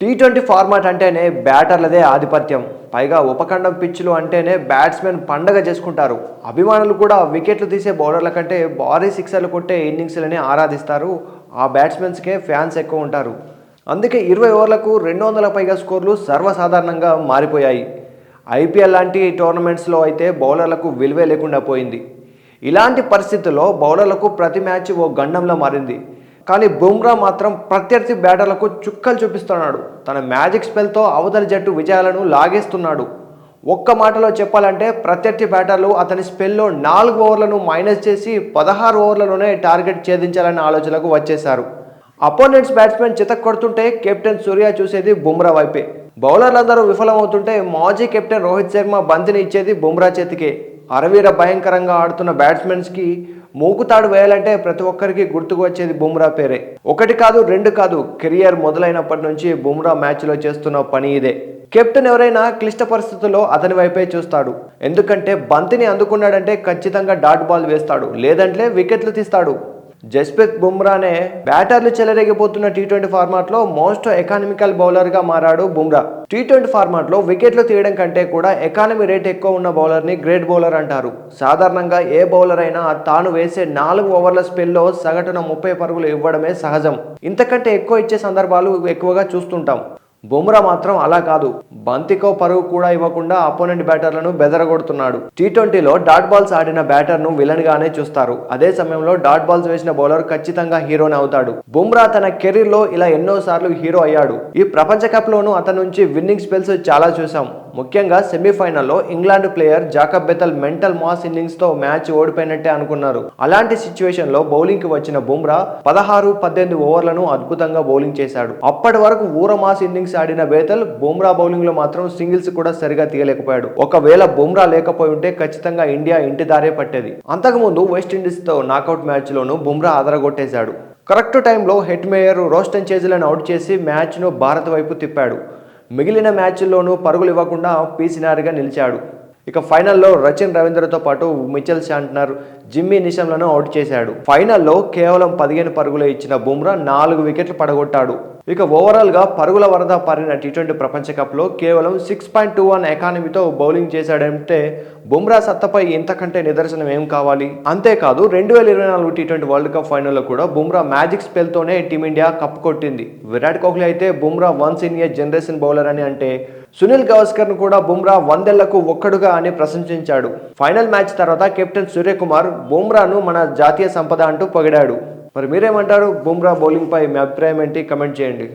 T20 format అంటేనే బ్యాటర్లదే ఆధిపత్యం. పైగా ఉపఖండం పిచ్చులు అంటేనే బ్యాట్స్మెన్ పండగ చేసుకుంటారు. అభిమానులు కూడా వికెట్లు తీసే బౌలర్ల కంటే భారీ సిక్సర్లు కొట్టే ఇన్నింగ్స్లని ఆరాధిస్తారు. ఆ బ్యాట్స్మెన్స్కే ఫ్యాన్స్ ఎక్కువ ఉంటారు. అందుకే 20 ఓవర్లకు 200 పైగా స్కోర్లు సర్వసాధారణంగా మారిపోయాయి. ఐపీఎల్ లాంటి టోర్నమెంట్స్లో అయితే బౌలర్లకు విలువే లేకుండా పోయింది. ఇలాంటి పరిస్థితుల్లో బౌలర్లకు ప్రతి మ్యాచ్ ఓ గండంలా మారింది. కానీ బుమ్రా మాత్రం ప్రత్యర్థి బ్యాటర్లకు చుక్కలు చూపిస్తున్నాడు. తన మ్యాజిక్ స్పెల్తో అవతలి జట్టు విజయాలను లాగేస్తున్నాడు. ఒక్క మాటలో చెప్పాలంటే ప్రత్యర్థి బ్యాటర్లు అతని స్పెల్లో 4 ఓవర్లను మైనస్ చేసి 16 ఓవర్లలోనే టార్గెట్ ఛేదించాలన్న ఆలోచనకు వచ్చేశారు. అపోనెంట్స్ బ్యాట్స్మెన్ చితక్ కొడుతుంటే కెప్టెన్ సూర్య చూసేది బుమ్రా వైపే. బౌలర్లందరూ విఫలమవుతుంటే మాజీ కెప్టెన్ రోహిత్ శర్మ బంతిని ఇచ్చేది బుమ్రా చేతికే. అరవీర భయంకరంగా ఆడుతున్న బ్యాట్స్మెన్స్కి మూకుతాడు వేయాలంటే ప్రతి ఒక్కరికి గుర్తుకు వచ్చేది బుమ్రా పేరే. ఒకటి కాదు, రెండు కాదు, కెరియర్ మొదలైనప్పటి నుంచి బుమ్రా మ్యాచ్లో చేస్తున్న పని ఇదే. కెప్టెన్ ఎవరైనా క్లిష్ట పరిస్థితుల్లో అతని వైపే చూస్తాడు. ఎందుకంటే బంతిని అందుకున్నాడంటే ఖచ్చితంగా డాట్ బాల్ వేస్తాడు, లేదంటే వికెట్లు తీస్తాడు. జస్ప్రీత్ బుమ్రానే బ్యాటర్లు చెలరేగిపోతున్న టీ20 ఫార్మాట్లో మోస్ట్ ఎకానమికల్ బౌలర్గా మారాడు బుమ్రా. టీ20 ఫార్మాట్లో వికెట్లు తీయడం కంటే కూడా ఎకానమీ రేట్ ఎక్కువ ఉన్న బౌలర్ని గ్రేట్ బౌలర్ అంటారు. సాధారణంగా ఏ బౌలర్ అయినా తాను వేసే 4 ఓవర్ల స్పెల్లో సగటున 30 పరుగులు ఇవ్వడమే సహజం. ఇంతకంటే ఎక్కువ ఇచ్చే సందర్భాలు ఎక్కువగా చూస్తుంటాం. బుమ్రా మాత్రం అలా కాదు. బంతికో పరుగు కూడా ఇవ్వకుండా అపోనెంట్ బ్యాటర్లను బెదరగొడుతున్నాడు. టీ20లో డాట్ బాల్స్ ఆడిన బ్యాటర్ను విలన్ గానే చూస్తారు. అదే సమయంలో డాట్ బాల్స్ వేసిన బౌలర్ ఖచ్చితంగా హీరోని అవుతాడు. బుమ్రా తన కెరీర్ లో ఇలా ఎన్నోసార్లు హీరో అయ్యాడు. ఈ ప్రపంచ కప్ లోనూ అతని నుంచి విన్నింగ్ స్పెల్స్ చాలా చూసాం. ముఖ్యంగా సెమీఫైనల్లో England player Jacob Bethell mental mass innings తో మ్యాచ్ ఓడిపోయినట్టే అనుకున్నారు. అలాంటి సిచ్యువేషన్ లో బౌలింగ్ కి వచ్చిన బుమ్రా 16-18 ఓవర్లను అద్భుతంగా బౌలింగ్ చేశాడు. అప్పటి వరకు ఊర మాస్ ఇన్నింగ్స్ ఆడిన బెథెల్ బుమ్రా బౌలింగ్ లో మాత్రం సింగిల్స్ కూడా సరిగా తీయలేకపోయాడు. ఒకవేళ బుమ్రా లేకపోయి ఉంటే ఖచ్చితంగా ఇండియా ఇంటి దారే పట్టేది. అంతకుముందు వెస్టిండీస్ తో నాకౌట్ మ్యాచ్ లోనూ బుమ్రా అదరగొట్టేశాడు. కరెక్ట్ టైంలో హెట్ మేయర్ రోస్టన్ చేజులను అవుట్ చేసి మ్యాచ్ ను భారత్ వైపు తిప్పాడు. మిగిలిన మ్యాచ్ల్లోనూ పరుగులు ఇవ్వకుండా పీసినారిగా నిలిచాడు. ఇక ఫైనల్లో రచిన్ రవీంద్రతో పాటు మిచెల్ శాంట్నర్, జిమ్మీ నిషంలను అవుట్ చేశాడు. ఫైనల్లో కేవలం 15 పరుగులే ఇచ్చిన బుమ్రా 4 వికెట్లు పడగొట్టాడు. ఇక ఓవరాల్ గా పరుగుల వరద పారిన టీ20 ప్రపంచ కప్ లో కేవలం 6.21 ఎకానమీతో బౌలింగ్ చేశాడంటే బుమ్రా సత్తపై ఇంతకంటే నిదర్శనం ఏం కావాలి. అంతేకాదు 2024 టీ20 వరల్డ్ కప్ ఫైనల్లో కూడా బుమ్రా మ్యాజిక్ స్పెల్ తోనే టీమిండియా కప్ కొట్టింది. విరాట్ కోహ్లీ అయితే Bumrah once in a generation bowler అని అంటే, సునీల్ గవాస్కర్ ను కూడా బుమ్రా 100 ఏళ్లకు ఒక్కడుగా అని ప్రశంసించాడు. ఫైనల్ మ్యాచ్ తర్వాత కెప్టెన్ సూర్యకుమార్ బుమ్రాను మన జాతీయ సంపద అంటూ పొగిడాడు. మరి మీరేమంటారు? బుమ్రా బౌలింగ్ పై మీ అభిప్రాయం ఏంటి? కమెంట్ చేయండి.